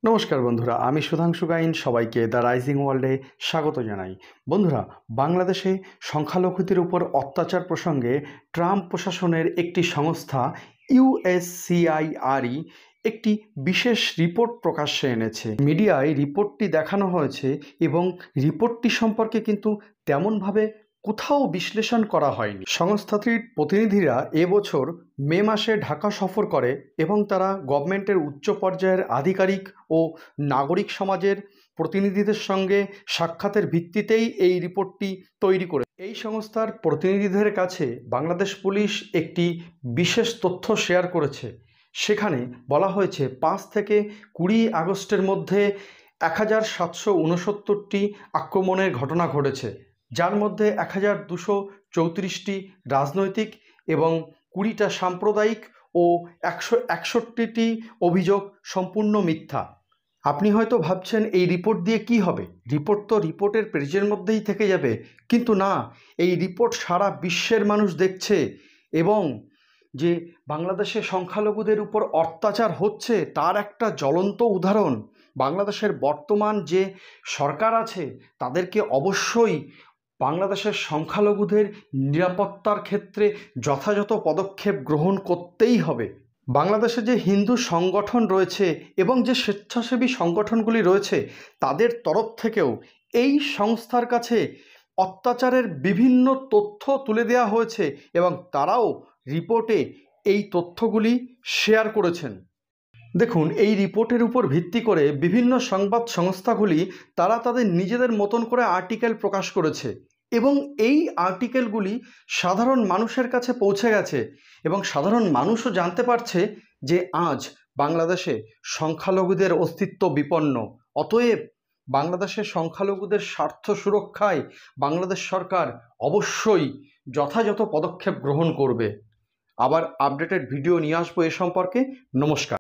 নমস্কার বন্ধুরা, আমি সুধাংশু গাইন সবাইকে দ্য রাইজিং ওয়ার্ল্ডে স্বাগত জানাই। বন্ধুরা, বাংলাদেশে সংখ্যালঘুদের উপর অত্যাচার প্রসঙ্গে ট্রাম্প প্রশাসনের একটি সংস্থা ইউএসসিআইআরই একটি বিশেষ রিপোর্ট প্রকাশ্যে এনেছে। মিডিয়ায় রিপোর্টটি দেখানো হয়েছে এবং রিপোর্টটি সম্পর্কে কিন্তু তেমনভাবে কোথাও বিশ্লেষণ করা হয়নি। সংস্থাটির প্রতিনিধিরা এবছর মে মাসে ঢাকা সফর করে এবং তারা গভর্নমেন্টের উচ্চ পর্যায়ের আধিকারিক ও নাগরিক সমাজের প্রতিনিধিদের সঙ্গে সাক্ষাতের ভিত্তিতেই এই রিপোর্টটি তৈরি করে। এই সংস্থার প্রতিনিধিদের কাছে বাংলাদেশ পুলিশ একটি বিশেষ তথ্য শেয়ার করেছে। সেখানে বলা হয়েছে 5 থেকে 20 আগস্টের মধ্যে 1769টি আক্রমণের ঘটনা ঘটেছে, যার মধ্যে 1234টি রাজনৈতিক এবং 20টা সাম্প্রদায়িক ও 161টি অভিযোগ সম্পূর্ণ মিথ্যা। আপনি হয়তো ভাবছেন এই রিপোর্ট দিয়ে কি হবে, রিপোর্ট তো রিপোর্টের পেজের মধ্যেই থেকে যাবে, কিন্তু না, এই রিপোর্ট সারা বিশ্বের মানুষ দেখছে এবং যে বাংলাদেশে সংখ্যালঘুদের উপর অত্যাচার হচ্ছে তার একটা জ্বলন্ত উদাহরণ। বাংলাদেশের বর্তমান যে সরকার আছে তাদেরকে অবশ্যই বাংলাদেশের সংখ্যালঘুদের নিরাপত্তার ক্ষেত্রে যথাযথ পদক্ষেপ গ্রহণ করতেই হবে। বাংলাদেশে যে হিন্দু সংগঠন রয়েছে এবং যে স্বেচ্ছাসেবী সংগঠনগুলি রয়েছে তাদের তরফ থেকেও এই সংস্থার কাছে অত্যাচারের বিভিন্ন তথ্য তুলে দেওয়া হয়েছে এবং তারাও রিপোর্টে এই তথ্যগুলি শেয়ার করেছেন। দেখুন, এই রিপোর্টের উপর ভিত্তি করে বিভিন্ন সংবাদ সংস্থাগুলি তারা তাদের নিজেদের মতন করে আর্টিকেল প্রকাশ করেছে এবং এই আর্টিকেলগুলি সাধারণ মানুষের কাছে পৌঁছে গেছে এবং সাধারণ মানুষও জানতে পারছে যে আজ বাংলাদেশে সংখ্যালঘুদের অস্তিত্ব বিপন্ন। অতএব বাংলাদেশের সংখ্যালঘুদের স্বার্থ সুরক্ষায় বাংলাদেশ সরকার অবশ্যই যথাযথ পদক্ষেপ গ্রহণ করবে। আবার আপডেটেড ভিডিও নিয়ে আসবো এ সম্পর্কে। নমস্কার।